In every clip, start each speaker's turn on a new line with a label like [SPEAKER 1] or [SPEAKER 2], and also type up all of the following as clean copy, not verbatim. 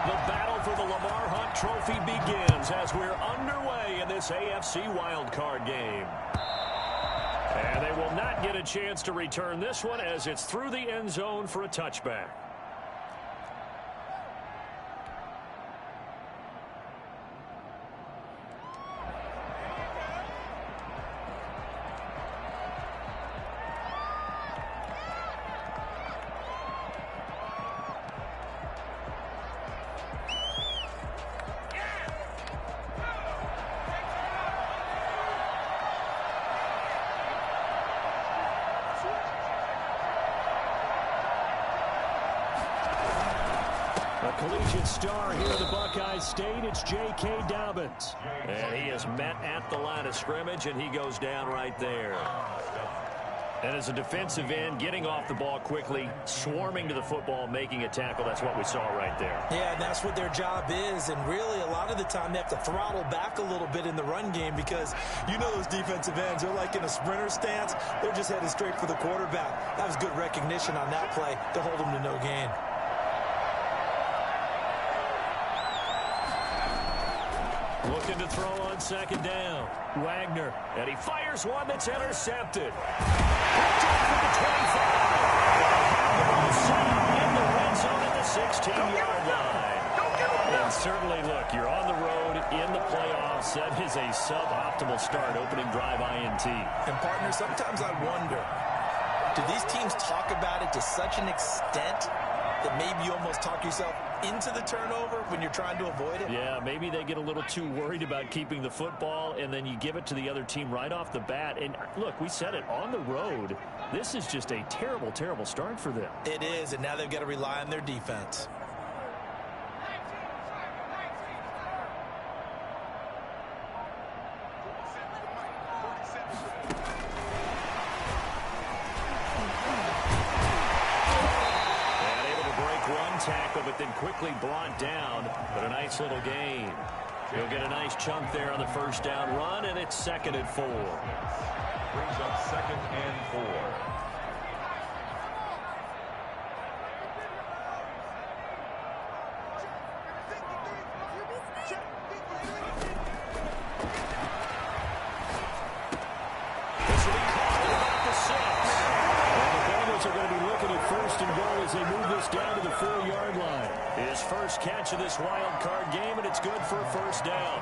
[SPEAKER 1] The battle for the Lamar Hunt Trophy begins as we're underway in this AFC Wildcard game. And they will not get a chance to return this one as it's through the end zone for a touchback.
[SPEAKER 2] Collegiate star here at the Buckeye State, it's J.K. Dobbins.
[SPEAKER 1] And he is met at the line of scrimmage, and he goes down right there. And as a defensive end, getting off the ball quickly, swarming to the football, making a tackle, that's what we saw right there.
[SPEAKER 3] Yeah, and that's what their job is. And really, a lot of the time, they have to throttle back a little bit in the run game because you know those defensive ends, they're like in a sprinter stance. They're just headed straight for the quarterback. That was good recognition on that play to hold them to no gain.
[SPEAKER 1] Looking to throw on second down. Wagner. And he fires one that's intercepted. Picked off at the 25. In the red zone at the 16-yard line. And certainly, look, you're on the road in the playoffs. That is a suboptimal start, opening drive INT.
[SPEAKER 3] And, partner, sometimes I wonder, do these teams talk about it to such an extent that maybe you almost talk yourself into the turnover when you're trying to avoid it?
[SPEAKER 1] Yeah, maybe they get a little too worried about keeping the football, and then you give it to the other team right off the bat. And look, we said it, on the road, this is just a terrible, terrible start for them.
[SPEAKER 3] It is, and now they've got to rely on their defense.
[SPEAKER 1] Tackle, but then quickly brought down, but a nice little gain. He'll get a nice chunk there on the first down run, and it's 2nd and 4.
[SPEAKER 4] Brings up 2nd and 4.
[SPEAKER 1] This will be caught at about the 6. And the Bengals are going to be looking at 1st and goal as they move this down to the 4-yard line. His first catch of this wild card game, and it's good for a first down.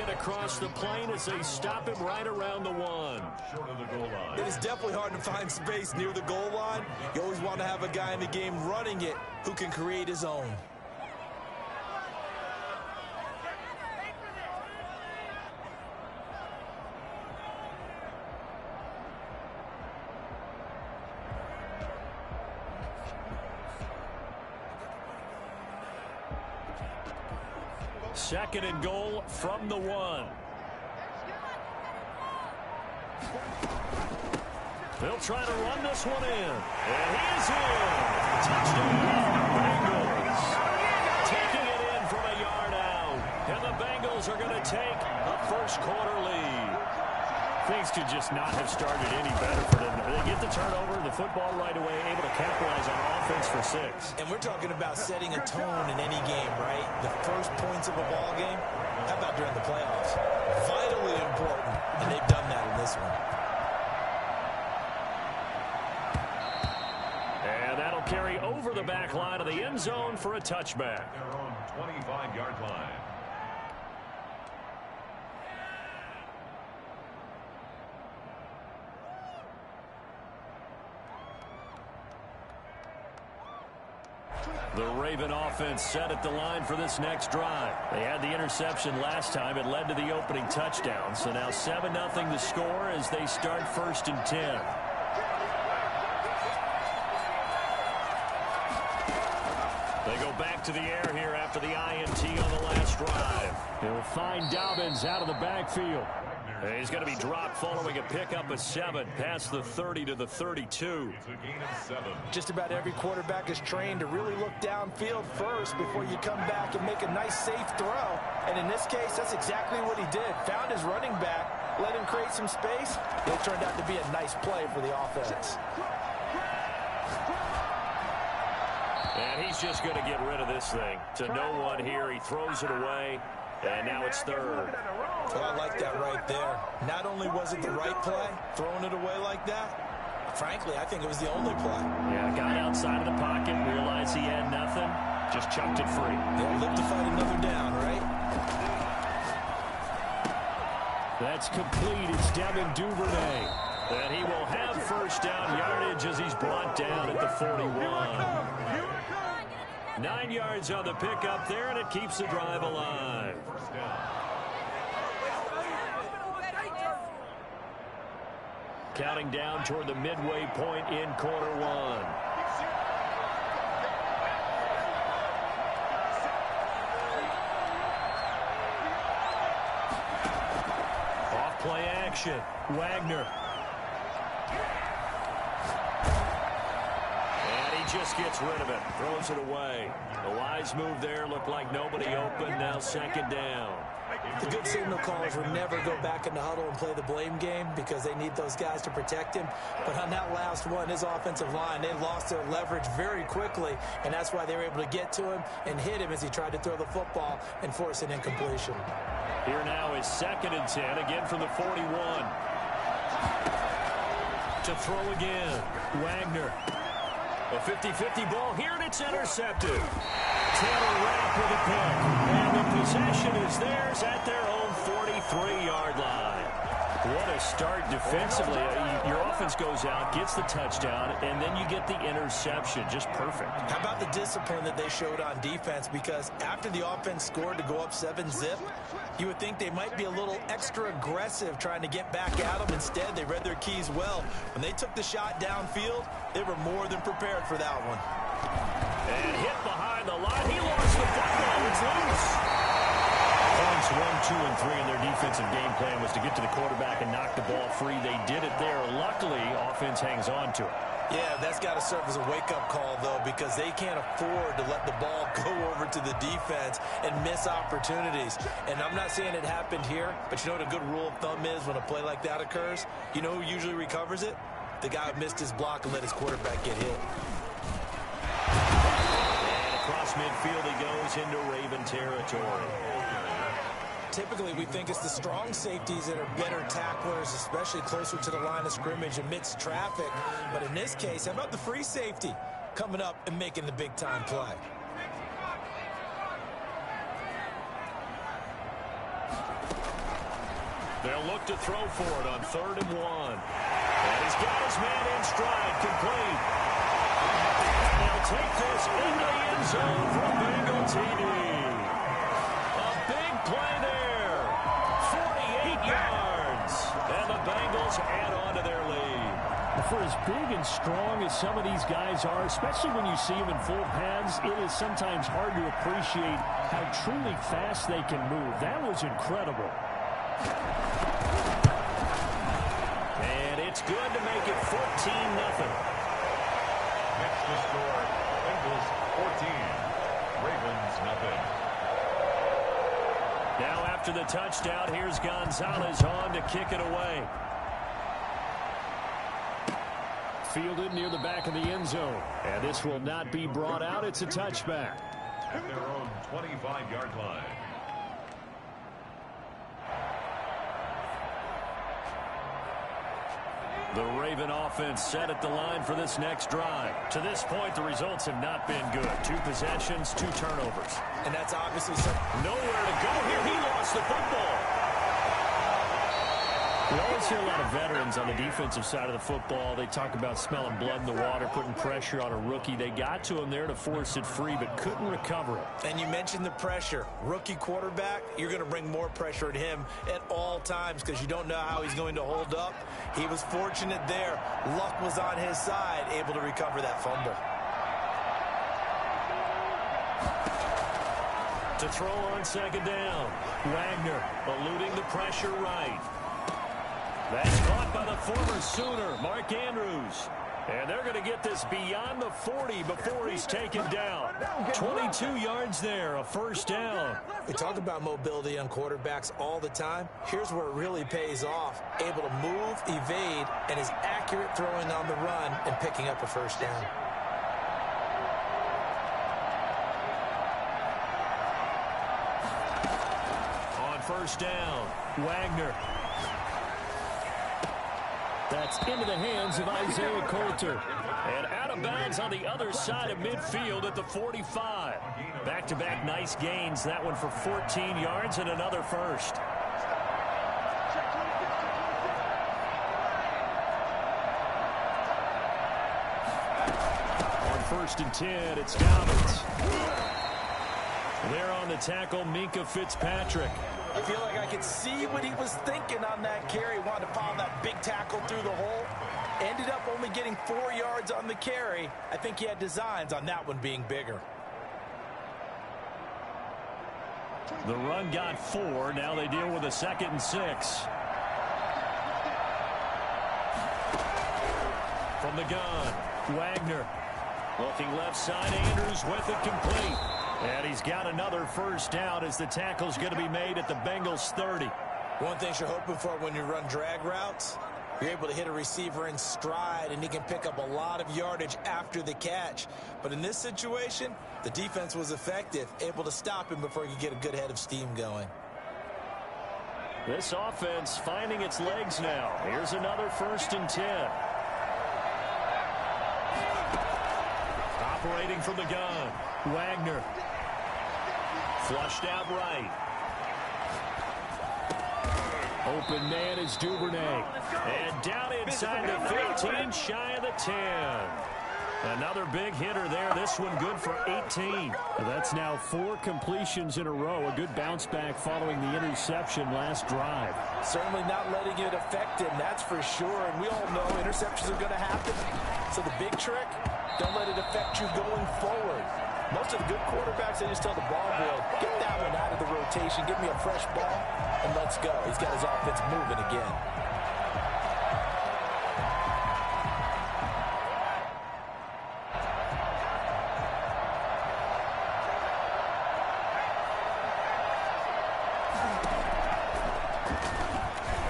[SPEAKER 1] Across the plane as they stop him right around the 1.
[SPEAKER 4] Short of the goal line.
[SPEAKER 3] It is definitely hard to find space near the goal line. You always want to have a guy in the game running it who can create his own.
[SPEAKER 1] Second and goal from the 1. They'll try to run this one in. And he is in. Touchdown, Bengals. Taking it in from a yard out. And the Bengals are going to take a first quarter lead. Things could just not have started any better for them. They get the turnover, the football right away, able to capitalize on offense for 6.
[SPEAKER 3] And we're talking about setting a tone in any game, right? The first points of a ball game. How about during the playoffs? Vitally important, and they've done that in this one.
[SPEAKER 1] And that'll carry over the back line of the end zone for a touchback.
[SPEAKER 4] Their own 25-yard line.
[SPEAKER 1] The Raven offense set at the line for this next drive. They had the interception last time. It led to the opening touchdown. So now 7-0 the score as they start 1st and 10. They go back to the air here after the INT on the last drive. They'll find Dobbins out of the backfield. And he's going to be dropped following a pickup of 7 past the 30 to the 32.
[SPEAKER 4] It's a gain of 7.
[SPEAKER 3] Just about every quarterback is trained to really look downfield first before you come back and make a nice, safe throw. And in this case, that's exactly what he did. Found his running back, let him create some space. It turned out to be a nice play for the offense.
[SPEAKER 1] And he's just going to get rid of this thing. To no one here, he throws it away. And now it's 3rd.
[SPEAKER 3] Well, I like that right there. Not only was it the right play, throwing it away like that, frankly, I think it was the only play.
[SPEAKER 1] Yeah, got outside of the pocket, realized he had nothing, just chucked it free.
[SPEAKER 3] Yeah, live to fight another down, right?
[SPEAKER 2] That's complete. It's Devin Duvernay.
[SPEAKER 1] And he will have first down yardage as he's brought down at the 41. 9 yards on the pickup there, and it keeps the drive alive. Counting down toward the midway point in quarter 1. Off play action. Wagner. Just gets rid of it, throws it away. A wise move there, looked like nobody open, now 2nd down.
[SPEAKER 3] The good signal callers will never go back in the huddle and play the blame game because they need those guys to protect him. But on that last one, his offensive line, they lost their leverage very quickly, and that's why they were able to get to him and hit him as he tried to throw the football and force an incompletion.
[SPEAKER 1] Here now is 2nd and 10, again from the 41. To throw again, Wagner. A 50-50 ball here, and it's intercepted. Taylor Rapp with a pick. And the possession is theirs at their own 43-yard line. What a start defensively. Your offense goes out, gets the touchdown, and then you get the interception. Just perfect. How about the discipline that they showed on defense? Because after the offense scored to go up 7-zip, you would think they might be a little extra aggressive trying to get back at them. Instead, they read their keys well. When they took the shot downfield, they were more than prepared for that one. And hit behind the line. He lost the football. It's loose. Points 1, 2, and 3 in their defensive game plan was to get to the quarterback and knock the ball free. They did it there. Luckily, offense hangs on to it. Yeah, that's got to serve as a wake-up call, though, because they can't afford to let the ball go over to the defense and miss opportunities. And I'm not saying it happened here, but you know what a good rule of thumb is when a play like that occurs? You know who usually recovers it? The guy who missed his block and let his quarterback get hit. And across midfield he goes into Raven territory. Typically, we think it's the strong safeties that are better tacklers, especially closer to the line of scrimmage amidst traffic. But in this case, how about the free safety coming up and making the big-time play? They'll look to throw for it on 3rd and 1. And he's got his man in stride, complete. They'll take this into the end zone for a Bengal TD. A big play there. 48 yards. And the Bengals add on to their lead.
[SPEAKER 2] For as big and strong as some of these guys are, especially when you see them in full pads, it is sometimes hard to appreciate how truly fast they can move. That was incredible.
[SPEAKER 1] And it's good to make it 14-0.
[SPEAKER 4] Next to score, Bengals 14, Ravens nothing.
[SPEAKER 1] Now after the touchdown, here's Gonzalez on to kick it away.
[SPEAKER 2] Fielded near the back of the end zone. And this will not be brought out. It's a touchback.
[SPEAKER 4] At their own 25-yard line.
[SPEAKER 1] The Raven offense set at the line for this next drive. To this point, the results have not been good. 2 possessions, 2 turnovers. And that's obviously nowhere to go here. He lost the football. We always hear a lot of veterans on the defensive side of the football. They talk about smelling blood in the water, putting pressure on a rookie. They got to him there to force it free, but couldn't recover it. And you mentioned the pressure. Rookie quarterback, you're going to bring more pressure at him at all times because you don't know how he's going to hold up. He was fortunate there. Luck was on his side, able to recover that fumble. To throw on 2nd down. Wagner eluding the pressure right.
[SPEAKER 2] That's caught by the former Sooner, Mark Andrews. And they're going to get this beyond the 40 before he's taken down. 22 yards there, a first down.
[SPEAKER 3] We talk about mobility on quarterbacks all the time. Here's where it really pays off. Able to move, evade, and is accurate throwing on the run and picking up a first down.
[SPEAKER 2] On first down, Wagner. That's into the hands of Isaiah Coulter. And out of bounds on the other side of midfield at the 45. Back-to-back nice gains. That one for 14 yards and another first. On first and 10, it's Dobbins. There on the tackle, Minkah Fitzpatrick.
[SPEAKER 3] I feel like I could see what he was thinking on that carry. Wanted to follow that big tackle through the hole. Ended up only getting 4 yards on the carry. I think he had designs on that one being bigger.
[SPEAKER 2] The run got 4. Now they deal with a 2nd and 6. From the gun, Wagner. Looking left side, Andrews with it complete. And he's got another first down as the tackle's going to be made at the Bengals 30.
[SPEAKER 3] One thing you're hoping for when you run drag routes, you're able to hit a receiver in stride, and he can pick up a lot of yardage after the catch. But in this situation, the defense was effective, able to stop him before he could get a good head of steam going.
[SPEAKER 2] This offense finding its legs now. Here's another 1st and 10. Operating from the gun, Wagner. Flushed out right. Open man is Duvernay. And down inside the 15, shy of the 10. Another big hitter there. This one good for 18. That's now 4 completions in a row. A good bounce back following the interception last drive.
[SPEAKER 3] Certainly not letting it affect him, that's for sure. And we all know interceptions are going to happen. So the big trick, don't let it affect you going forward. Most of the good quarterbacks, they just tell the ball boy, get that one out of the rotation, give me a fresh ball, and let's go. He's got his offense moving again.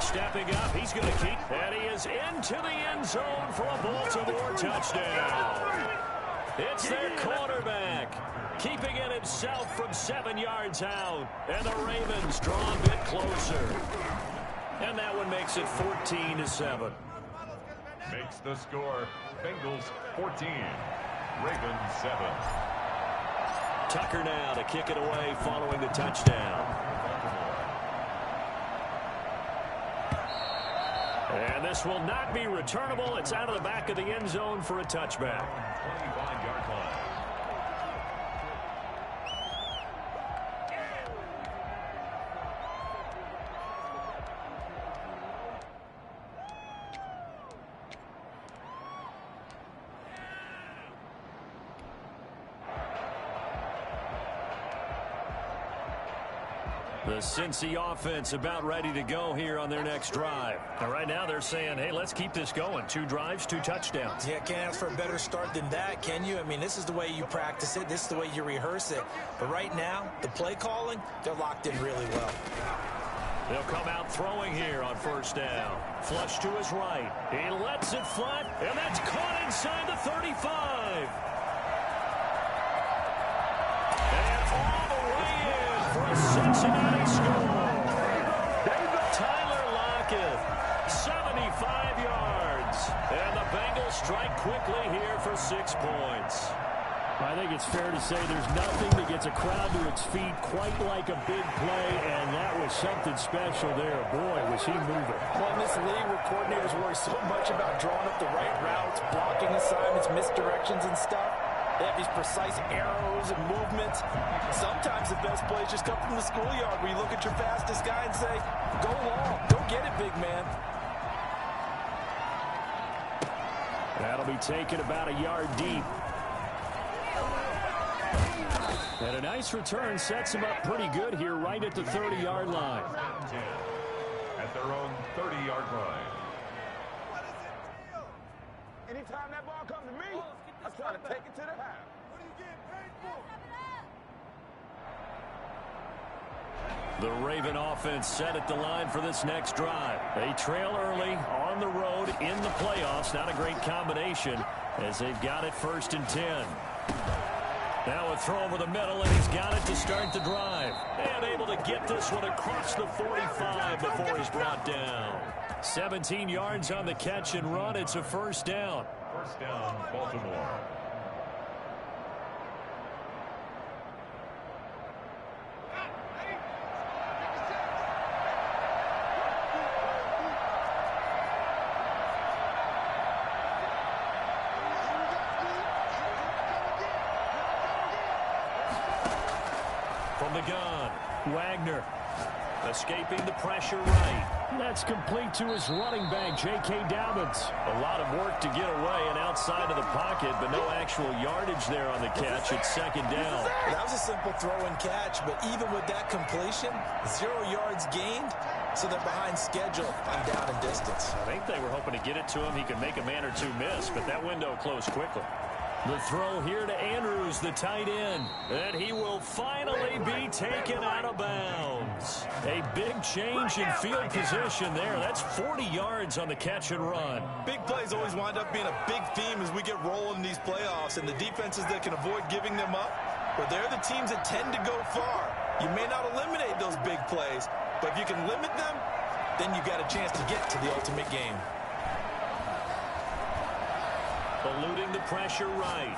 [SPEAKER 2] Stepping up, he's going to keep, and he is into the end zone for a Baltimore touchdown. It's their quarterback, keeping it himself from 7 yards out. And the Ravens draw a bit closer. And that one makes it 14-7.
[SPEAKER 4] Makes the score Bengals 14, Ravens 7.
[SPEAKER 2] Tucker now to kick it away following the touchdown. And this will not be returnable. It's out of the back of the end zone for a touchback.
[SPEAKER 4] 25-yard line.
[SPEAKER 2] The Cincy offense about ready to go here on their next drive. And right now they're saying, hey, let's keep this going. 2 drives, 2 touchdowns.
[SPEAKER 3] Yeah, can't ask for a better start than that, can you? I mean, this is the way you practice it. This is the way you rehearse it. But right now, the play calling, they're locked in really well.
[SPEAKER 2] They'll come out throwing here on first down. Flush to his right. He lets it flat, and that's caught inside the 35. And all the way in for a Cincinnati score. Tyler Lockett, 75 yards. And the Bengals strike quickly here for 6 points. I think it's fair to say there's nothing that gets a crowd to its feet quite like a big play, and that was something special there. Boy, was he moving.
[SPEAKER 3] Well, in this league where coordinators worry so much about drawing up the right routes, blocking assignments, misdirections and stuff, they have these precise arrows and movements. Sometimes the best plays just come from the schoolyard where you look at your fastest guy and say, go long, go get it, big man.
[SPEAKER 2] That'll be taken about a yard deep. And a nice return sets him up pretty good here right at the 30-yard line.
[SPEAKER 4] At their own 30-yard line.
[SPEAKER 5] Anytime that ball comes to me, I try to take it to the house. What are you getting paid for?
[SPEAKER 2] The Raven offense set at the line for this next drive. They trail early on the road in the playoffs. Not a great combination as they've got it 1st and 10. Now a throw over the middle, and he's got it to start the drive. And able to get this one across the 45 before he's brought down. 17 yards on the catch and run. It's a 1st down.
[SPEAKER 4] 1st down, Baltimore.
[SPEAKER 2] From the gun, Wagner escaping the pressure right. That's complete to his running back, J.K. Dobbins. A lot of work to get away and outside of the pocket, but no actual yardage there on the catch. It's 2nd down.
[SPEAKER 3] That was a simple throw and catch, but even with that completion, 0 yards gained, so they're behind schedule on down and distance.
[SPEAKER 2] I think they were hoping to get it to him. He could make a man or two miss, but that window closed quickly. The throw here to Andrews, the tight end. And he will finally be taken out of bounds. A big change in field position there. That's 40 yards on the catch and run.
[SPEAKER 3] Big plays always wind up being a big theme as we get rolling in these playoffs. And the defenses that can avoid giving them up, but they're the teams that tend to go far. You may not eliminate those big plays, but if you can limit them, then you've got a chance to get to the ultimate game.
[SPEAKER 2] Eluding the pressure right.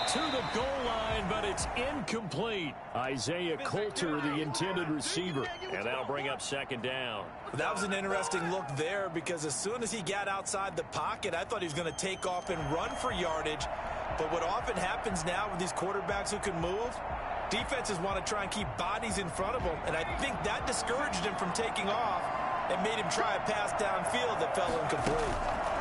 [SPEAKER 2] To the goal line, but it's incomplete. Isaiah Coulter, the intended receiver. And that'll bring up 2nd down.
[SPEAKER 3] That was an interesting look there because as soon as he got outside the pocket, I thought he was going to take off and run for yardage. But what often happens now with these quarterbacks who can move, defenses want to try and keep bodies in front of them. And I think that discouraged him from taking off and made him try a pass downfield that fell incomplete.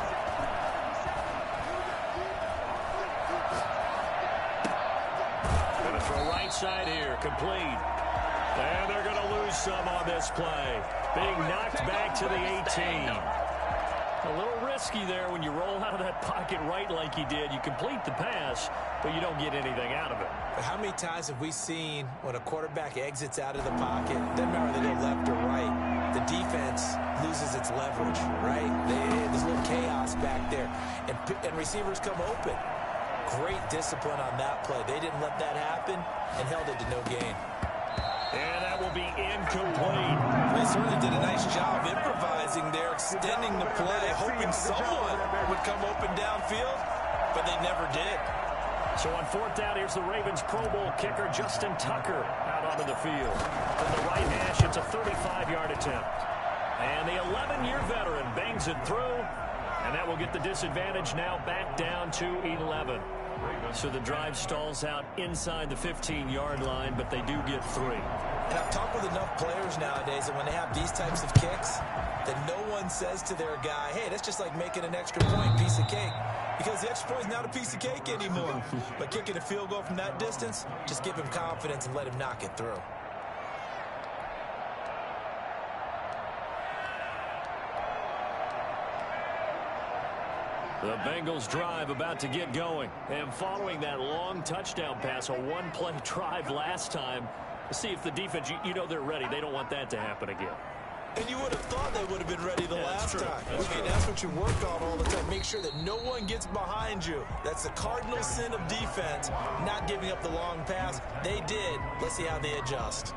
[SPEAKER 2] Right side here, complete. And they're going to lose some on this play. Being knocked back to the 18. A little risky there when you roll out of that pocket right like he did. You complete the pass, but you don't get anything out of it.
[SPEAKER 3] How many times have we seen when a quarterback exits out of the pocket, doesn't matter whether they go left or right, the defense loses its leverage, right? There's a little chaos back there, and receivers come open. Great discipline on that play. They didn't let that happen and held it to no gain.
[SPEAKER 2] And that will be incomplete.
[SPEAKER 3] They certainly did a nice job improvising there, extending the play, hoping someone would come open downfield, but they never did.
[SPEAKER 2] So on 4th down, here's the Ravens Pro Bowl kicker, Justin Tucker, out onto the field. From the right hash, it's a 35-yard attempt. And the 11-year veteran bangs it through. And that will get the disadvantage now back down to 11. So the drive stalls out inside the 15-yard line, but they do get 3.
[SPEAKER 3] And I've talked with enough players nowadays that when they have these types of kicks, that no one says to their guy, hey, that's just like making an extra point, piece of cake. Because the extra point is not a piece of cake anymore. But kicking a field goal from that distance, just give him confidence and let him knock it through.
[SPEAKER 2] The Bengals drive about to get going. And following that long touchdown pass, a one-play drive last time, see if the defense, you know they're ready. They don't want that to happen again.
[SPEAKER 3] And you would have thought they would have been ready the last time.
[SPEAKER 2] That's
[SPEAKER 3] what you work on all the time. Make sure that no one gets behind you. That's the cardinal sin of defense, not giving up the long pass. They did. Let's see how they adjust.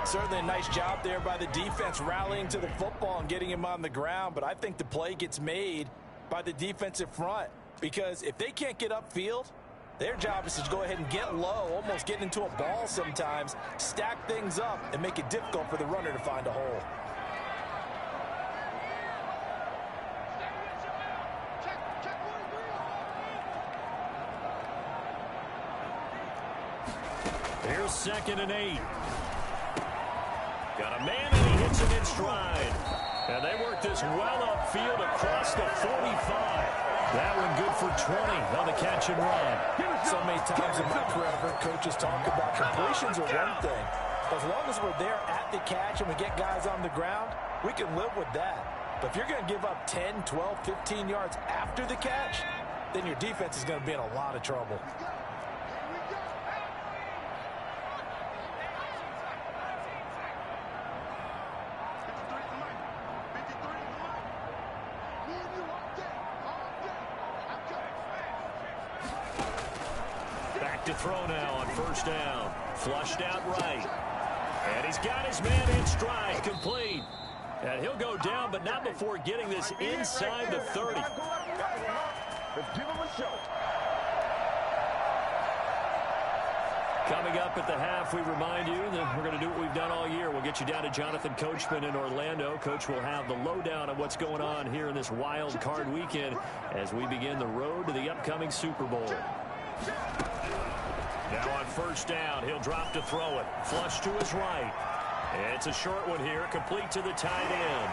[SPEAKER 3] Certainly a nice job there by the defense, rallying to the football and getting him on the ground. But I think the play gets made by the defensive front, because if they can't get upfield, their job is to go ahead and get low, almost get into a ball sometimes, stack things up, and make it difficult for the runner to find a hole.
[SPEAKER 2] Here's 2nd and 8. Got a man, and he hits him in stride. And they work this well upfield across the 45. That one good for 20 on the catch and run.
[SPEAKER 3] So many times in my career, I've heard coaches talk about completions are one thing, As long as we're there at the catch and we get guys on the ground, we can live with that. But if you're going to give up 10, 12, 15 yards after the catch, then your defense is going to be in a lot of trouble.
[SPEAKER 2] Back to throw now on first down. Flushed out right. And he's got his man in stride, complete. And he'll go down, but not before getting this inside the 30.
[SPEAKER 5] Let's give him a show.
[SPEAKER 2] Coming up at the half, we remind you that we're going to do what we've done all year. We'll get you down to Jonathan Coachman in Orlando. Coach will have the lowdown on what's going on here in this wild card weekend as we begin the road to the upcoming Super Bowl. Now on first down, he'll drop to throw it. Flush to his right. It's a short one here, complete to the tight end.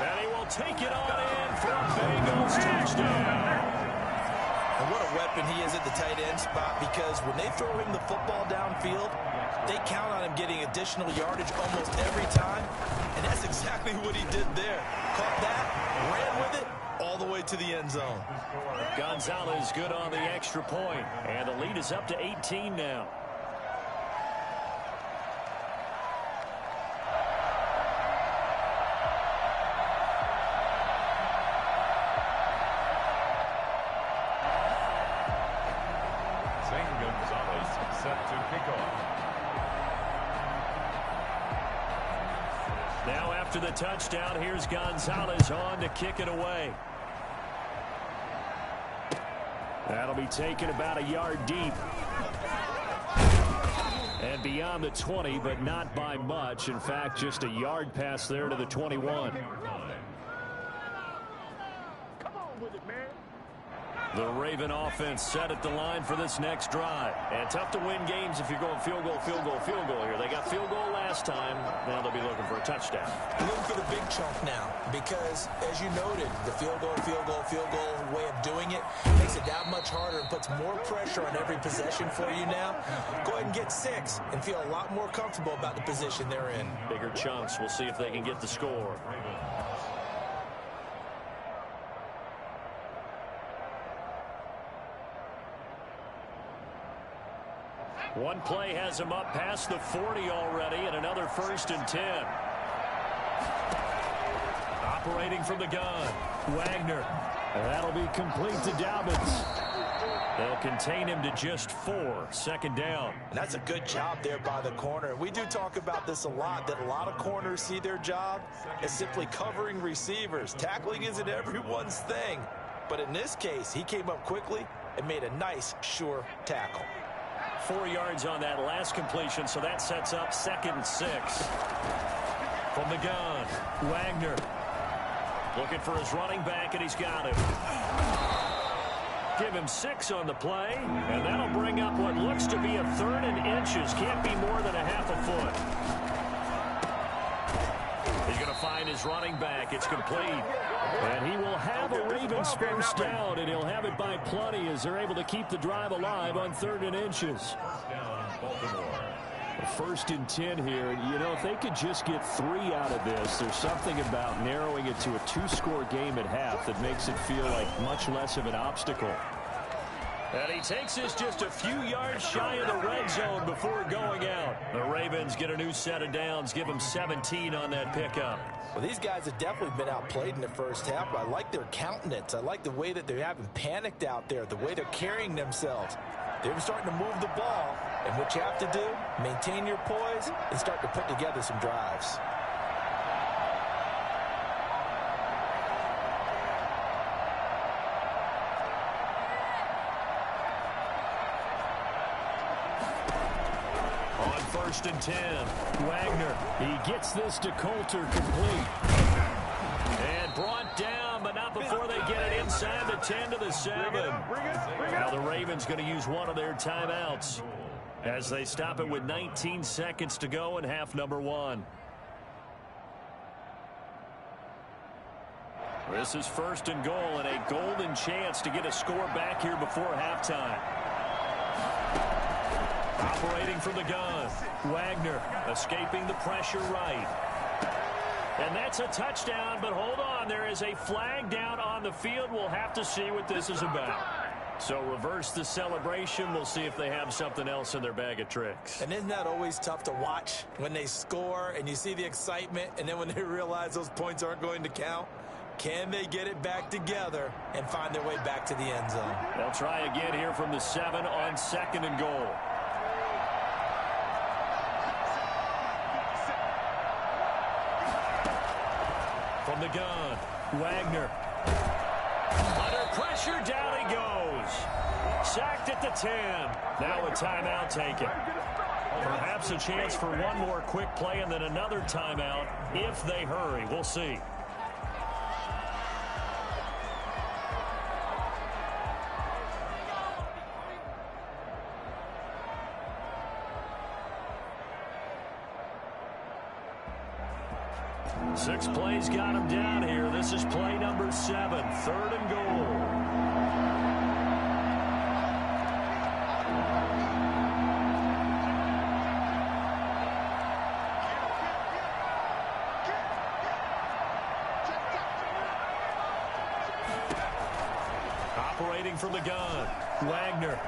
[SPEAKER 2] And he will take it on in for a Bengals touchdown.
[SPEAKER 3] And what a weapon he is at the tight end spot, because when they throw him the football downfield, they count on him getting additional yardage almost every time. And that's exactly what he did there. Caught that, ran with it, all the way to the end zone.
[SPEAKER 2] Gonzalez good on the extra point, and the lead is up to 18 now.
[SPEAKER 4] Gonzalez set to kick off.
[SPEAKER 2] Now after the touchdown, here's Gonzalez on to kick it away. That'll be taken about a yard deep. And beyond the 20, but not by much. In fact, just a yard pass there to the 21.
[SPEAKER 5] Come on with it, man.
[SPEAKER 2] The Raven offense set at the line for this next drive. And tough to win games if you're going field goal, field goal, field goal here. They got field goal last time. Now they'll be looking for a touchdown.
[SPEAKER 3] Looking for the big chunk now, because, as you noted, the field goal way of doing it makes it that much harder and puts more pressure on every possession for you now. Go ahead and get 6 and feel a lot more comfortable about the position they're in.
[SPEAKER 2] Bigger chunks. We'll see if they can get the score. One play has him up past the 40 already, and another 1st and 10. Operating from the gun, Wagner. That'll be complete to Dobbins. They'll contain him to just 4. 2nd down.
[SPEAKER 3] And that's a good job there by the corner. We do talk about this a lot, that a lot of corners see their job as simply covering receivers. Tackling isn't everyone's thing. But in this case, he came up quickly and made a nice, sure tackle.
[SPEAKER 2] 4 yards on that last completion, so that sets up 2nd and 6. From the gun, Wagner looking for his running back, and he's got him. Give him 6 on the play, and that'll bring up what looks to be a 3rd and inches. Can't be more than a half a foot. He's going to find his running back. It's complete. And he will have a Ravens first down, and he'll have it by plenty as they're able to keep the drive alive on 3rd and inches. A 1st and 10 here. You know, if they could just get 3 out of this, there's something about narrowing it to a 2-score game at half that makes it feel like much less of an obstacle. And he takes this just a few yards shy of the red zone before going out. The Ravens get a new set of downs, give them 17 on that pickup.
[SPEAKER 3] Well, these guys have definitely been outplayed in the first half, but I like their countenance. I like the way that they haven't panicked out there, the way they're carrying themselves. They're starting to move the ball, and what you have to do, maintain your poise and start to put together some drives.
[SPEAKER 2] On 1st and 10, Wagner, he gets this to Coulter complete. And brought down, but not before they get it inside the 10 to the 7. Now the Ravens going to use one of their timeouts as they stop it with 19 seconds to go in half number 1. This is 1st and goal, and a golden chance to get a score back here before halftime. Operating from the gun. Wagner escaping the pressure right. And that's a touchdown, but hold on. There is a flag down on the field. We'll have to see what this is about. So reverse the celebration. We'll see if they have something else in their bag of tricks.
[SPEAKER 3] And isn't that always tough to watch when they score and you see the excitement, and then when they realize those points aren't going to count? Can they get it back together and find their way back to the end zone?
[SPEAKER 2] They'll try again here from the 7 on 2nd and goal. From the gun, Wagner. Under pressure, down he goes. Sacked at the 10. Now a timeout taken. Perhaps a chance for one more quick play and then another timeout if they hurry. We'll see. Six plays got him down here. This is play number 7, 3rd and goal. Operating from the gun, Wagner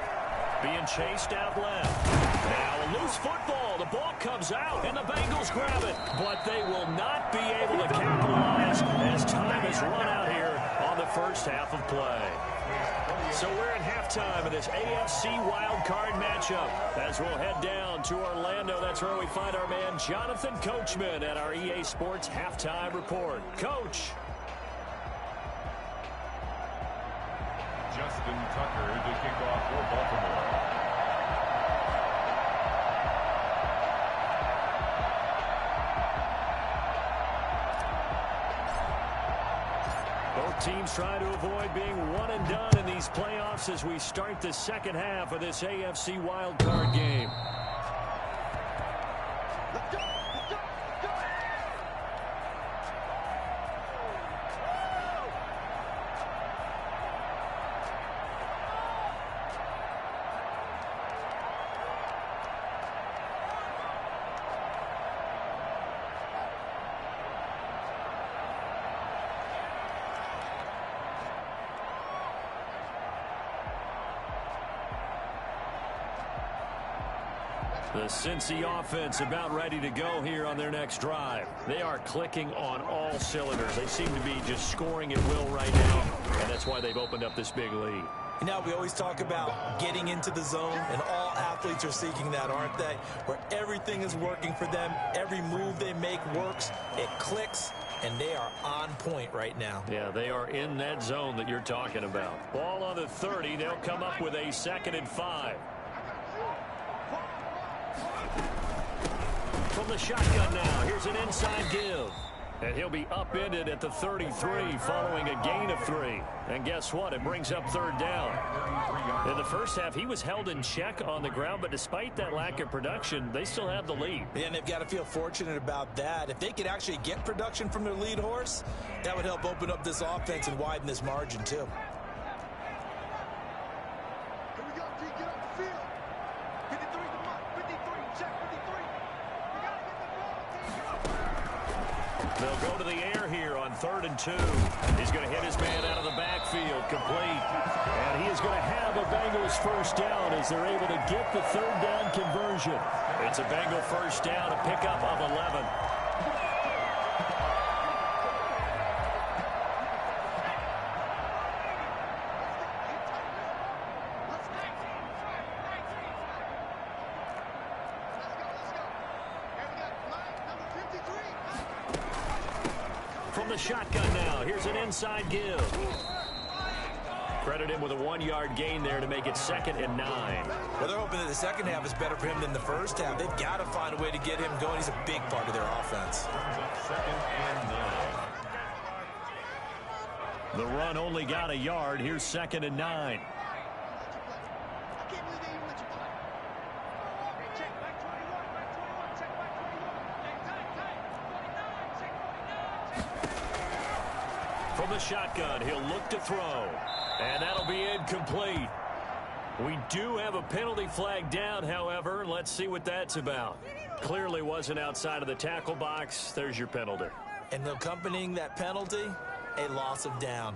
[SPEAKER 2] being chased out left. Now a loose football. The ball comes out, and the Bengals grab it. But they will not be able to capitalize as time has run out here on the first half of play. So we're in halftime of this AFC Wildcard matchup. As we'll head down to Orlando, that's where we find our man Jonathan Coachman at our EA Sports Halftime Report. Coach.
[SPEAKER 4] Justin Tucker to kick off for Baltimore.
[SPEAKER 2] Both teams trying to avoid being one and done in these playoffs as we start the second half of this AFC Wildcard game. The Cincy offense about ready to go here on their next drive. They are clicking on all cylinders. They seem to be just scoring at will right now, and that's why they've opened up this big lead.
[SPEAKER 3] You know, we always talk about getting into the zone, and all athletes are seeking that, aren't they? Where everything is working for them, every move they make works, it clicks, and they are on point right now.
[SPEAKER 2] Yeah, they are in that zone that you're talking about. Ball on the 30. They'll come up with a 2nd and 5. From the shotgun now, here's an inside give. And he'll be upended at the 33 following a gain of 3. And guess what? It brings up 3rd down. In the first half, he was held in check on the ground, but despite that lack of production, they still have the lead.
[SPEAKER 3] And they've got to feel fortunate about that. If they could actually get production from their lead horse, that would help open up this offense and widen this margin, too.
[SPEAKER 2] They'll go to the air here on 3rd and 2. He's going to hit his man out of the backfield, complete. And he is going to have a Bengals first down as they're able to get the 3rd down conversion. It's a Bengal first down, a pickup of 11. From the shotgun now, here's an inside give. Credit him with a 1-yard gain there to make it 2nd and 9.
[SPEAKER 3] Well, they're hoping that the second half is better for him than the first half. They've got to find a way to get him going. He's a big part of their offense.
[SPEAKER 4] 2nd and 9.
[SPEAKER 2] The run only got a yard. Here's 2nd and 9. From the shotgun, he'll look to throw. And that'll be incomplete. We do have a penalty flag down, however. Let's see what that's about. Clearly wasn't outside of the tackle box. There's your penalty.
[SPEAKER 3] And accompanying that penalty, a loss of down.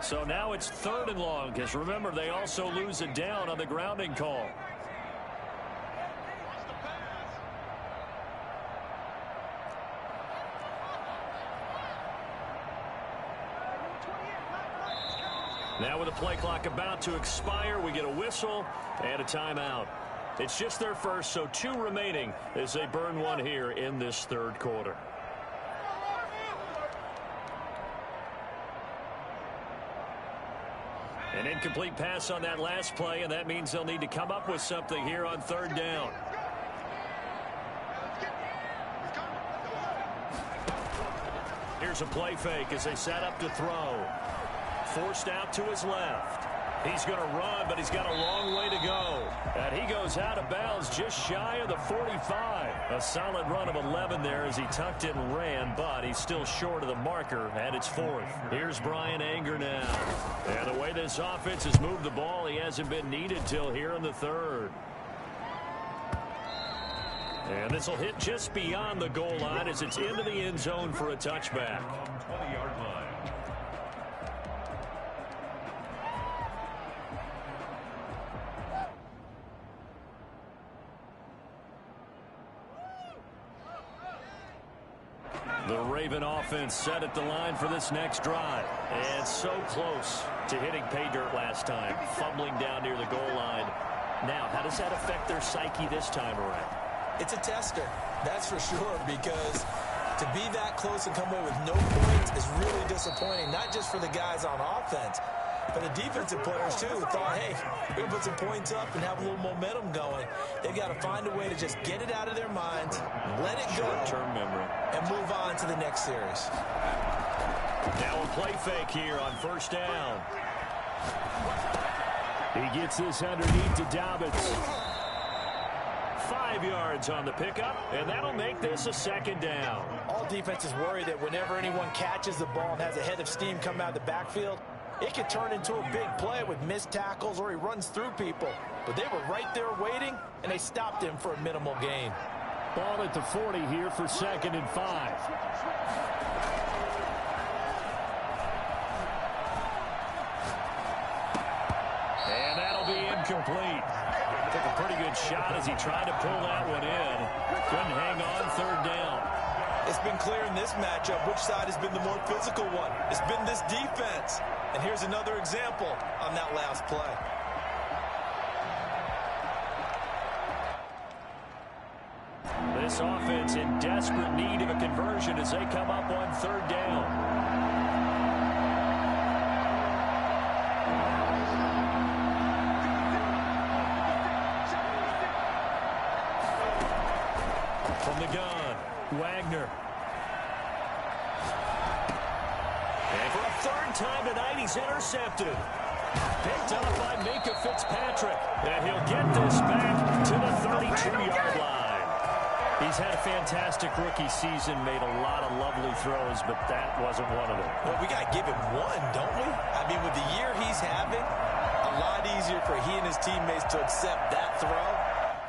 [SPEAKER 2] So now it's 3rd and long, because remember, they also lose a down on the grounding call. Now with the play clock about to expire, we get a whistle and a timeout. It's just their first, so 2 remaining as they burn 1 here in this 3rd quarter. An incomplete pass on that last play, and that means they'll need to come up with something here on 3rd down. Here's a play fake as they set up to throw. Forced out to his left. He's going to run, but he's got a long way to go. And he goes out of bounds just shy of the 45. A solid run of 11 there as he tucked it and ran, but he's still short of the marker, and it's 4th. Here's Brian Anger now. And the way this offense has moved the ball, he hasn't been needed till here in the 3rd. And this will hit just beyond the goal line as it's into the end zone for a touchback.
[SPEAKER 4] 20-yard line.
[SPEAKER 2] The Raven offense set at the line for this next drive. And so close to hitting pay dirt last time, fumbling down near the goal line. Now, how does that affect their psyche this time around?
[SPEAKER 3] It's a tester, that's for sure, because to be that close and come away with no points is really disappointing, not just for the guys on offense, but the defensive players, too, who thought, hey, we're going to put some points up and have a little momentum going. They've got to find a way to just get it out of their minds, let it go,
[SPEAKER 2] short-term memory,
[SPEAKER 3] and move on to the next series.
[SPEAKER 2] Now a play fake here on 1st down. He gets this underneath to Dobbins. 5 yards on the pickup, and that'll make this a 2nd down.
[SPEAKER 3] All defenses worry that whenever anyone catches the ball and has a head of steam come out of the backfield, it could turn into a big play with missed tackles or he runs through people. But they were right there waiting, and they stopped him for a minimal gain.
[SPEAKER 2] Ball at the 40 here for 2nd and 5. And that'll be incomplete. Took a pretty good shot as he tried to pull that one in. Couldn't hang on 3rd down.
[SPEAKER 3] It's been clear in this matchup which side has been the more physical one. It's been this defense. And here's another example on that last play.
[SPEAKER 2] This offense in desperate need of a conversion as they come up on 3rd down. From the gun, Wagner. And for a 3rd time tonight, he's intercepted. Picked up by Minkah Fitzpatrick. And he'll get this back to the 32-yard line. He's had a fantastic rookie season, made a lot of lovely throws, but that wasn't one of them.
[SPEAKER 3] Well, we got to give him one, don't we? I mean, with the year he's having, a lot easier for he and his teammates to accept that throw.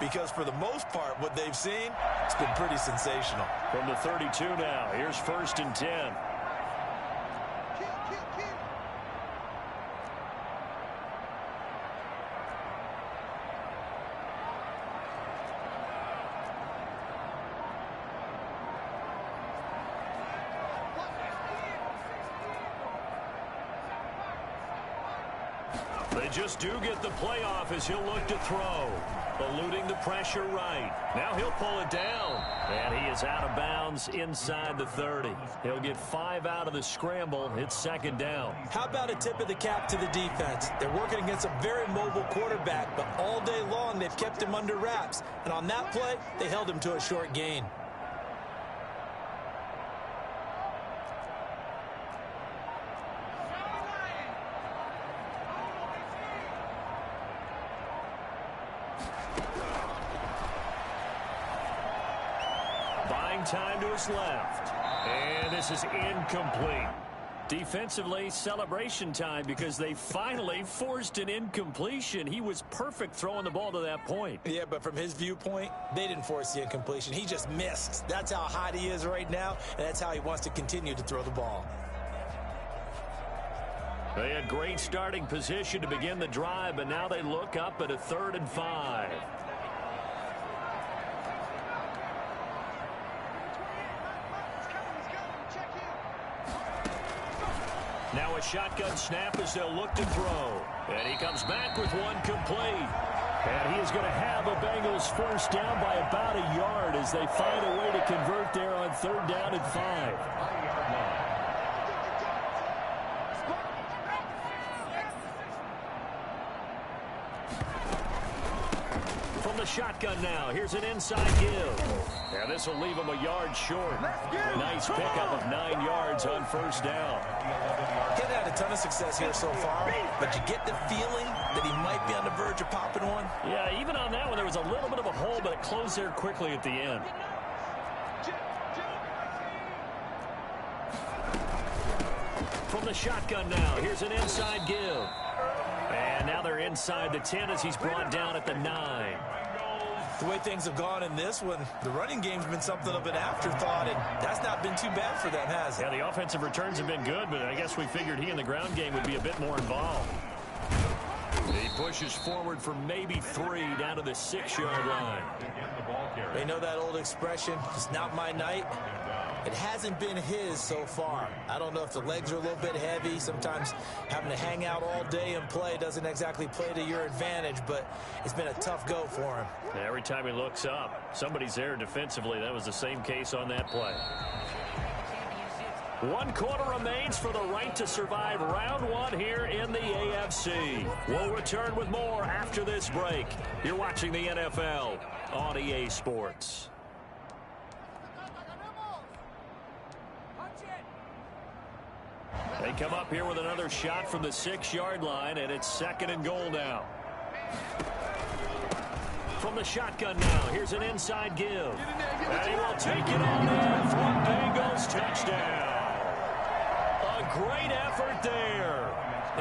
[SPEAKER 3] Because for the most part, what they've seen, it's been pretty sensational.
[SPEAKER 2] From the 32 now, here's 1st and 10. They just do get the playoff as he'll look to throw. Eluding the pressure right. Now he'll pull it down. And he is out of bounds inside the 30. He'll get 5 out of the scramble. It's 2nd down.
[SPEAKER 3] How about a tip of the cap to the defense? They're working against a very mobile quarterback, but all day long they've kept him under wraps. And on that play, they held him to a short gain.
[SPEAKER 2] Throwing time to his left. And this is incomplete. Defensively, celebration time because they finally forced an incompletion. He was perfect throwing the ball to that point.
[SPEAKER 3] Yeah, but from his viewpoint, they didn't force the incompletion. He just missed. That's how hot he is right now, and that's how he wants to continue to throw the ball.
[SPEAKER 2] They had great starting position to begin the drive, but now they look up at a 3rd and 5. Now a shotgun snap as they'll look to throw. And he comes back with one complete. And he is going to have a Bengals first down by about a yard as they find a way to convert there on 3rd down and 5. From the shotgun now, here's an inside give. And this will leave him a yard short. Nice pickup of 9 yards on first down.
[SPEAKER 3] He's had a ton of success here so far, but you get the feeling that he might be on the verge of popping one.
[SPEAKER 2] Yeah, even on that one, there was a little bit of a hole, but it closed there quickly at the end. From the shotgun now, here's an inside give. And now they're inside the 10 as he's brought down at the 9.
[SPEAKER 3] The way things have gone in this one, the running game's been something of an afterthought, and that's not been too bad for them, has it?
[SPEAKER 2] Yeah, the offensive returns have been good, but I guess we figured he in the ground game would be a bit more involved. He pushes forward for maybe 3 down to the 6-yard line.
[SPEAKER 3] They know that old expression, it's not my night. It hasn't been his so far. I don't know if the legs are a little bit heavy. Sometimes having to hang out all day and play doesn't exactly play to your advantage, but it's been a tough go for him.
[SPEAKER 2] And every time he looks up, somebody's there defensively. That was the same case on that play. 1 quarter remains for the right to survive round 1 here in the AFC. We'll return with more after this break. You're watching the NFL on EA Sports. They come up here with another shot from the 6-yard line, and it's 2nd and goal now. From the shotgun now, here's an inside give. And he will take it on in for a Bengals touchdown. A great effort there.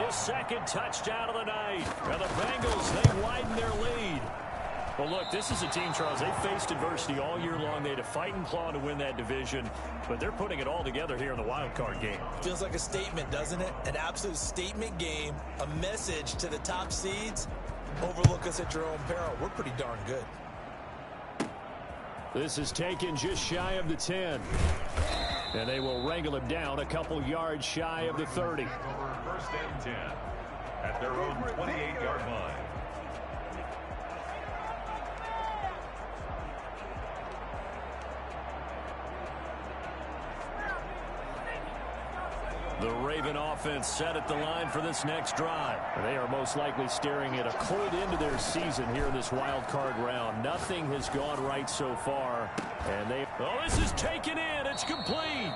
[SPEAKER 2] His 2nd touchdown of the night. And the Bengals, they widen their lead. Well, look, this is a team, Charles, they faced adversity all year long. They had to fight and claw to win that division, but they're putting it all together here in the wild card game.
[SPEAKER 3] Feels like a statement, doesn't it? An absolute statement game, a message to the top seeds. Overlook us at your own peril. We're pretty darn good.
[SPEAKER 2] This is taken just shy of the 10. And they will wrangle him down a couple yards shy of the 30.
[SPEAKER 4] 1st and 10 at their own 28-yard line.
[SPEAKER 2] The Raven offense set at the line for this next drive. They are most likely staring at a cold end to their season here in this wild card round. Nothing has gone right so far. And this is taken in. It's complete.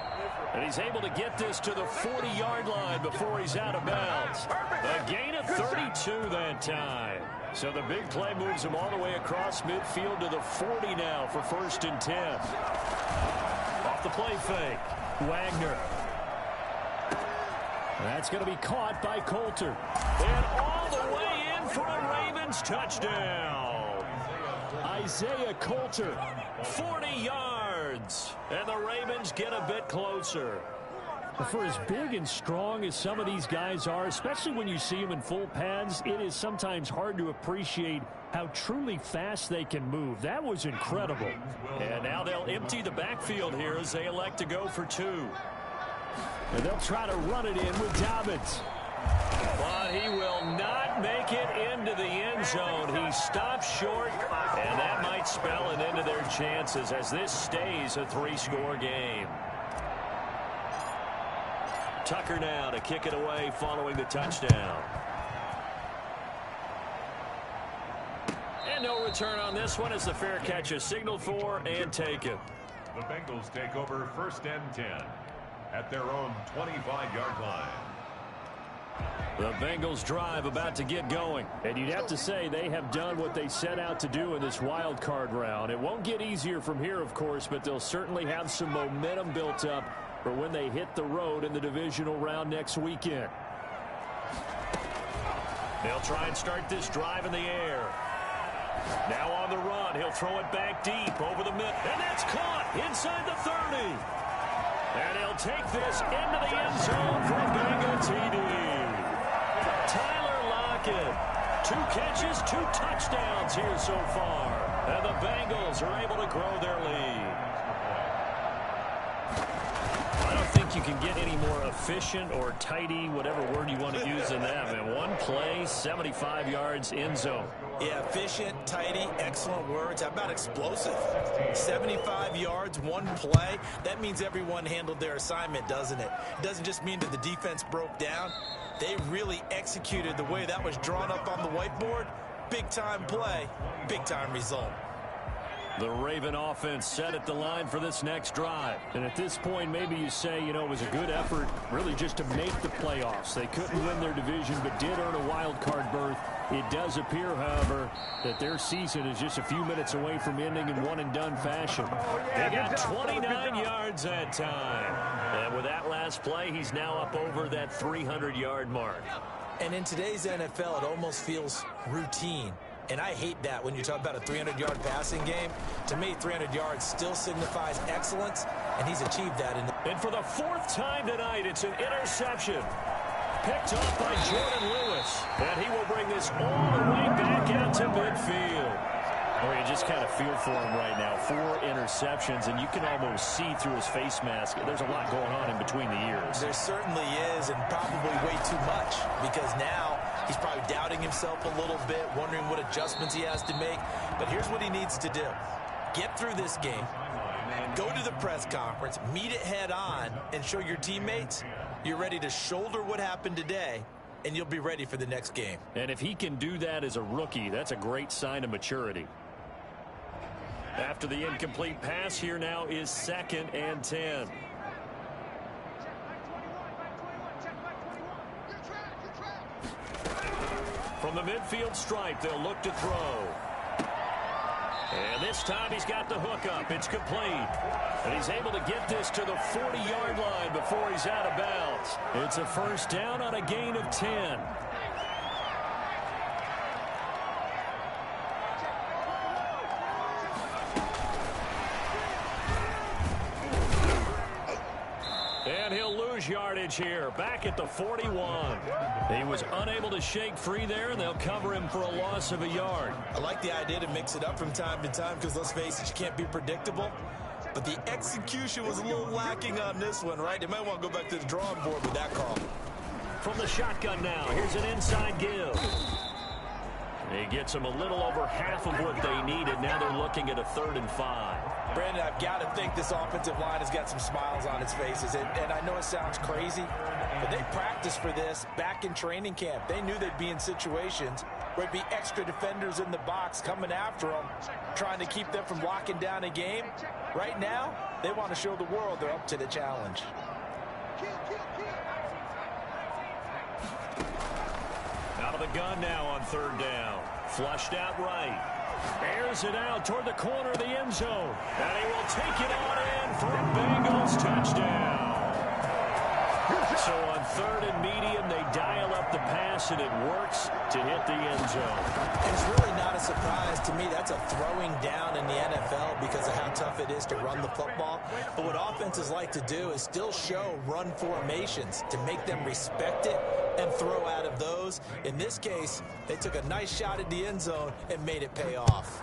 [SPEAKER 2] And he's able to get this to the 40-yard line before he's out of bounds. A gain of 32 that time. So the big play moves him all the way across midfield to the 40 now for 1st and 10. Off the play fake. Wagner. That's going to be caught by Coulter. And all the way in for a Ravens touchdown. Isaiah Coulter, 40 yards. And the Ravens get a bit closer. For as big and strong as some of these guys are, especially when you see them in full pads, it is sometimes hard to appreciate how truly fast they can move. That was incredible. And now they'll empty the backfield here as they elect to go for 2. And they'll try to run it in with Dobbins. But he will not make it into the end zone. He stops short, and that might spell an end to their chances as this stays a 3-score game. Tucker now to kick it away following the touchdown. And no return on this one as the fair catch is signaled for and taken.
[SPEAKER 4] The Bengals take over 1st and 10 at their own 25-yard line.
[SPEAKER 2] The Bengals drive about to get going. And you'd have to say they have done what they set out to do in this wild card round. It won't get easier from here, of course, but they'll certainly have some momentum built up for when they hit the road in the divisional round next weekend. They'll try and start this drive in the air. Now on the run, he'll throw it back deep over the mid. And that's caught inside the 30. And he'll take this into the end zone for a Bengal TD. Tyler Lockett, 2 catches, 2 touchdowns here so far. And the Bengals are able to grow their lead. I don't think you can get any more efficient or tidy, whatever word you want to use in that. Man, 1 play, 75 yards, end zone.
[SPEAKER 3] Yeah, efficient, tidy, excellent words. How about explosive? 75 yards, 1 play. That means everyone handled their assignment, doesn't it? It doesn't just mean that the defense broke down. They really executed the way that was drawn up on the whiteboard. Big-time play, big-time result.
[SPEAKER 2] The Raven offense set at the line for this next drive. And at this point, maybe you say, it was a good effort really just to make the playoffs. They couldn't win their division, but did earn a wild card berth. It does appear, however, that their season is just a few minutes away from ending in one-and-done fashion. They got 29 yards that time. And with that last play, he's now up over that 300-yard mark.
[SPEAKER 3] And in today's NFL, it almost feels routine. And I hate that when you talk about a 300-yard passing game. To me, 300 yards still signifies excellence, and he's achieved that.
[SPEAKER 2] And for the 4th time tonight, it's an interception. Picked off by Jordan Lewis. And he will bring this all the way back out to midfield. Well, you just kind of feel for him right now. 4 interceptions, and you can almost see through his face mask. There's a lot going on in between the ears.
[SPEAKER 3] There certainly is, and probably way too much, because now he's probably doubting himself a little bit, wondering what adjustments he has to make. But here's what he needs to do. Get through this game, go to the press conference, meet it head on, and show your teammates you're ready to shoulder what happened today, and you'll be ready for the next game.
[SPEAKER 2] And if he can do that as a rookie, that's a great sign of maturity. After the incomplete pass, here now is 2nd and 10. From the midfield stripe, they'll look to throw. And this time he's got the hook up. It's complete. And he's able to get this to the 40-yard line before he's out of bounds. It's a first down on a gain of 10. And he'll lose yardage here, back at the 41. He was unable to shake free there, and they'll cover him for a loss of a yard.
[SPEAKER 3] I like the idea to mix it up from time to time because, let's face it, you can't be predictable. But the execution was a little lacking on this one, right? They might want to go back to the drawing board with that call.
[SPEAKER 2] From the shotgun now, here's an inside give. He gets them a little over half of what they needed. Now they're looking at a 3rd and 5.
[SPEAKER 3] Brandon, I've got to think this offensive line has got some smiles on its faces. And I know it sounds crazy, but they practiced for this back in training camp. They knew they'd be in situations where there'd be extra defenders in the box coming after them, trying to keep them from locking down a game. Right now, they want to show the world they're up to the challenge.
[SPEAKER 2] Out of the gun now on 3rd down. Flushed out right. Airs it out toward the corner of the end zone. And he will take it on in for a Bengals touchdown. So on 3rd and medium, they dial up the pass, and it works to hit the end zone.
[SPEAKER 3] It's really not a surprise to me. That's a throwing down in the NFL because of how tough it is to run the football. But what offenses like to do is still show run formations to make them respect it and throw out of those. In this case, they took a nice shot at the end zone and made it pay off.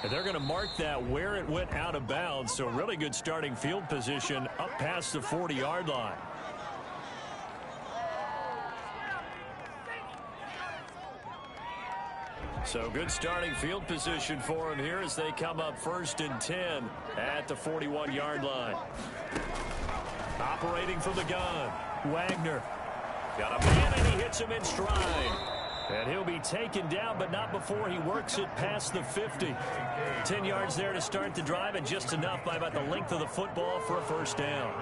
[SPEAKER 2] And they're going to mark that where it went out of bounds. So really good starting field position up past the 40-yard line. So good starting field position for him here as they come up 1st and 10 at the 41-yard line. Operating from the gun, Wagner. Got a man, and he hits him in stride. And he'll be taken down, but not before he works it past the 50. 10 yards there to start the drive, and just enough by about the length of the football for a first down.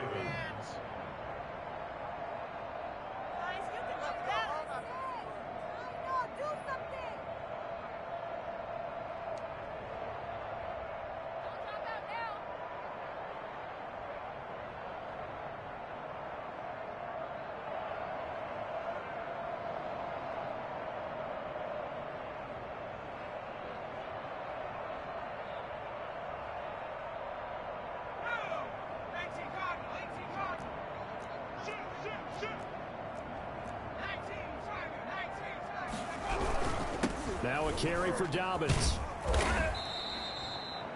[SPEAKER 2] Now a carry for Dobbins.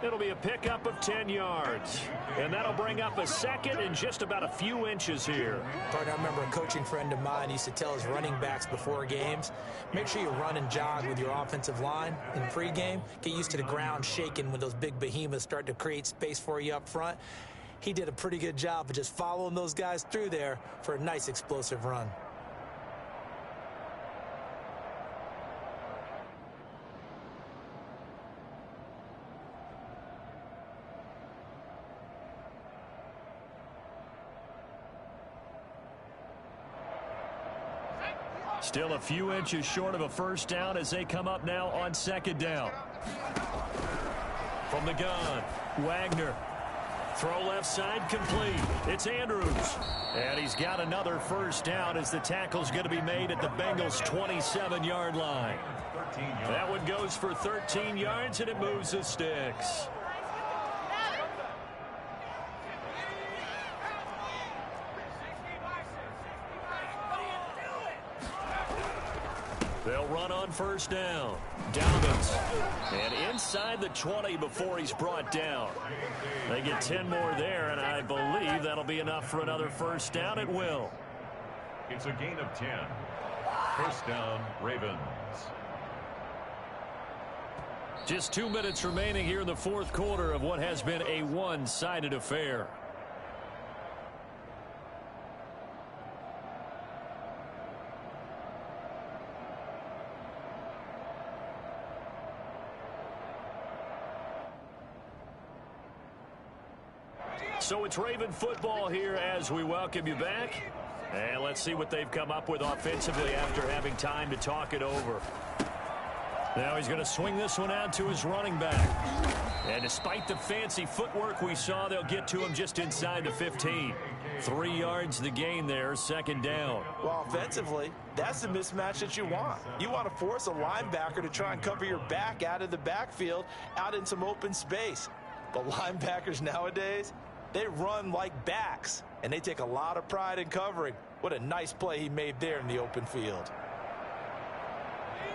[SPEAKER 2] It'll be a pickup of 10 yards. And that'll bring up a second and just about a few inches here.
[SPEAKER 3] Partner, I remember a coaching friend of mine used to tell his running backs before games, make sure you run and jog with your offensive line in pregame. Get used to the ground shaking when those big behemoths start to create space for you up front. He did a pretty good job of just following those guys through there for a nice explosive run.
[SPEAKER 2] Still a few inches short of a first down as they come up now on second down. From the gun, Wagner. Throw left side complete. It's Andrews. And he's got another first down as the tackle's going to be made at the Bengals' 27-yard line. That one goes for 13 yards, and it moves the sticks. They'll run on first down. Dobbins. And inside the 20 before he's brought down. They get 10 more there, and I believe that'll be enough for another first down. It will.
[SPEAKER 4] It's a gain of 10. First down, Ravens.
[SPEAKER 2] Just 2 minutes remaining here in the fourth quarter of what has been a one-sided affair. So it's Raven football here as we welcome you back. And let's see what they've come up with offensively after having time to talk it over. Now he's going to swing this one out to his running back. And despite the fancy footwork we saw, they'll get to him just inside the 15. 3 yards the gain there, second down.
[SPEAKER 3] Well, offensively, that's the mismatch that you want. You want to force a linebacker to try and cover your back out of the backfield, out in some open space. But linebackers nowadays, they run like backs, and they take a lot of pride in covering. What a nice play he made there in the open field.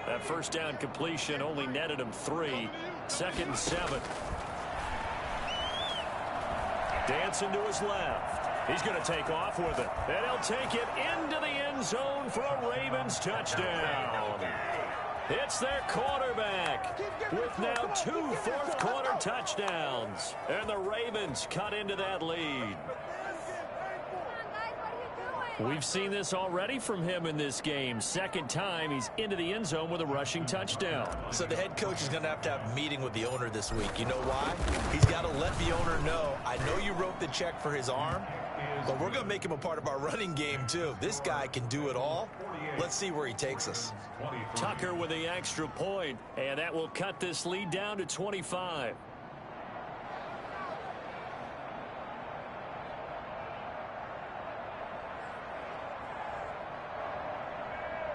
[SPEAKER 2] That first down completion only netted him 3. Second and 7. Dancing to his left. He's going to take off with it. And he'll take it into the end zone for a Ravens touchdown. It's their quarterback with now 2 fourth-quarter touchdowns. And the Ravens cut into that lead. We've seen this already from him in this game. Second time he's into the end zone with a rushing touchdown.
[SPEAKER 3] So the head coach is going to have a meeting with the owner this week. You know why? He's got to let the owner know, I know you wrote the check for his arm, but we're going to make him a part of our running game too. This guy can do it all. Let's see where he takes us.
[SPEAKER 2] Tucker with the extra point, and that will cut this lead down to 25.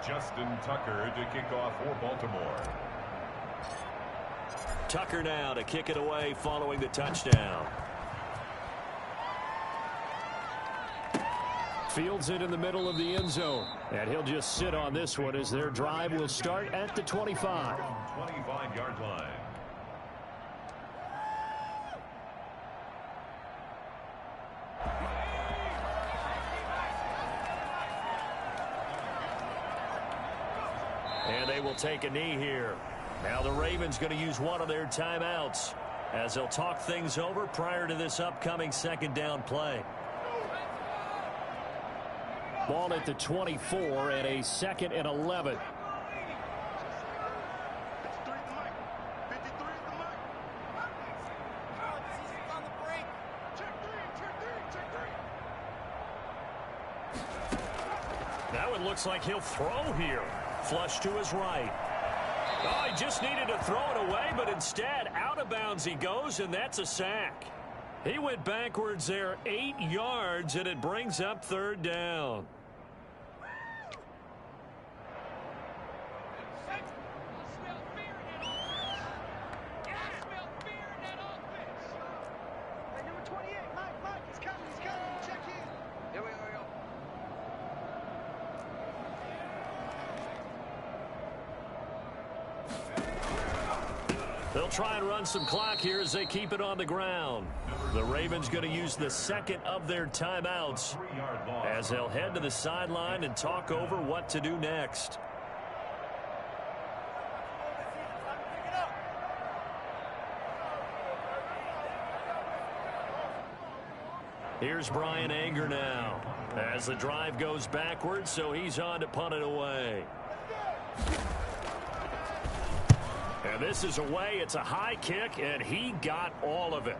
[SPEAKER 4] Justin Tucker to kick off for Baltimore.
[SPEAKER 2] Tucker now to kick it away following the touchdown. Fields it in the middle of the end zone. And he'll just sit on this one as their drive will start at the 25.
[SPEAKER 4] 25-yard line.
[SPEAKER 2] And they will take a knee here. Now the Ravens going to use one of their timeouts as they'll talk things over prior to this upcoming second down play. Ball at the 24 and a 2nd and 11. That one looks like he'll throw here. Flush to his right. Oh, he just needed to throw it away, but instead out of bounds he goes, and that's a sack. He went backwards there 8 yards, and it brings up third down. They'll try and run some clock here as they keep it on the ground. The Ravens going to use the second of their timeouts as they'll head to the sideline and talk over what to do next. Here's Brian Anger now as the drive goes backwards, so he's on to punt it away. And this is away. It's a high kick, and he got all of it.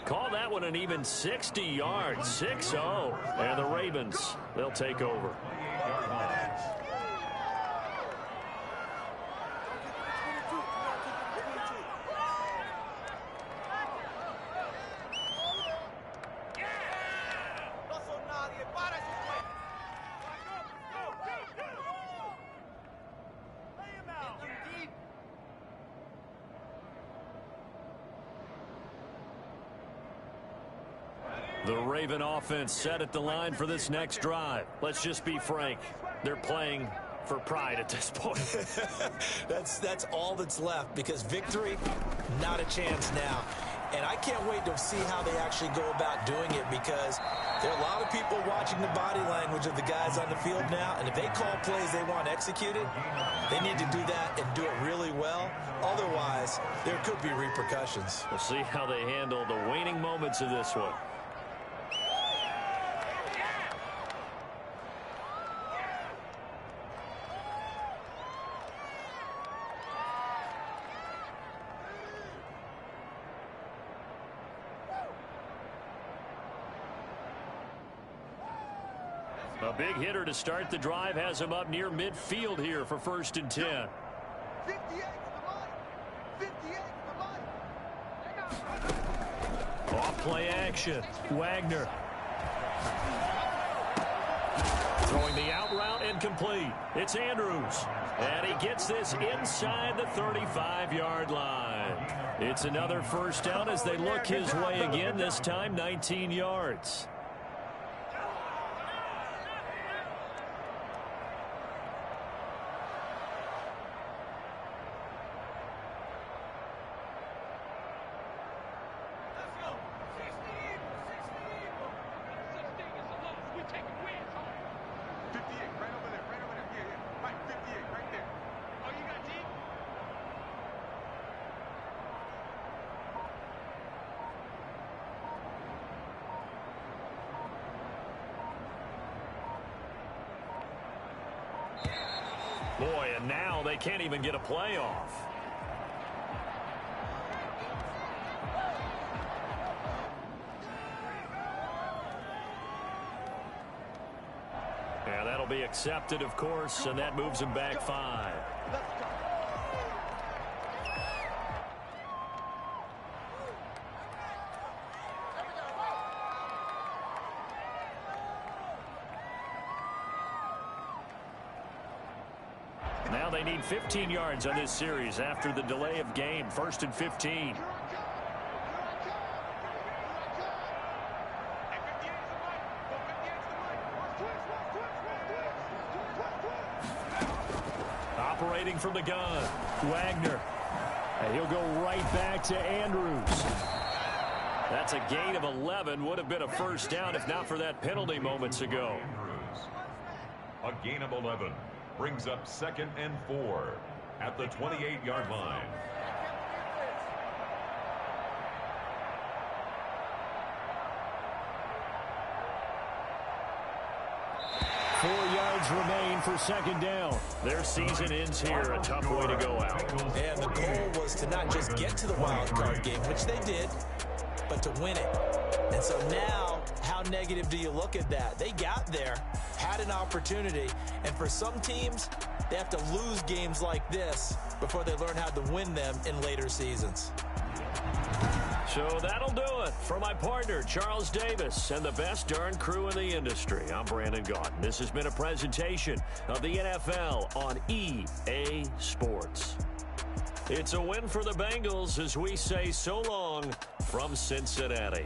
[SPEAKER 2] Call that one an even 60 yards, 6-0. And the Ravens, they'll take over. The Raven offense set at the line for this next drive. Let's just be frank. They're playing for pride at this point.
[SPEAKER 3] That's all that's left, because victory, not a chance now. And I can't wait to see how they actually go about doing it, because there are a lot of people watching the body language of the guys on the field now, and if they call plays they want executed, they need to do that and do it really well. Otherwise, there could be repercussions.
[SPEAKER 2] We'll see how they handle the waning moments of this one. A big hitter to start the drive has him up near midfield here for 1st and 10.
[SPEAKER 5] 58 for the line. 58 for the line.
[SPEAKER 2] Off play action. Wagner. Throwing the out route incomplete. It's Andrews. And he gets this inside the 35-yard line. It's another first down as they look his way again, this time 19 yards. Boy, and now they can't even get a playoff. Yeah, that'll be accepted, of course, and that moves him back 5. Now they need 15 yards on this series after the delay of game. 1st and 15. Operating from the gun, Wagner. And he'll go right back to Andrews. That's a gain of 11. Would have been a first down if not for that penalty moments ago.
[SPEAKER 4] A gain of 11 brings up 2nd and 4 at the 28-yard line.
[SPEAKER 2] Four yards remain for 2nd down. Their season ends here. A tough way to go out.
[SPEAKER 3] And the goal was to not just get to the wild card game, which they did, but to win it. And so now, how negative do you look at that? They got there, had an opportunity, and for some teams, they have to lose games like this before they learn how to win them in later seasons.
[SPEAKER 2] So that'll do it for my partner, Charles Davis, and the best darn crew in the industry. I'm Brandon Gaudin. This has been a presentation of the NFL on EA Sports. It's a win for the Bengals as we say so long from Cincinnati.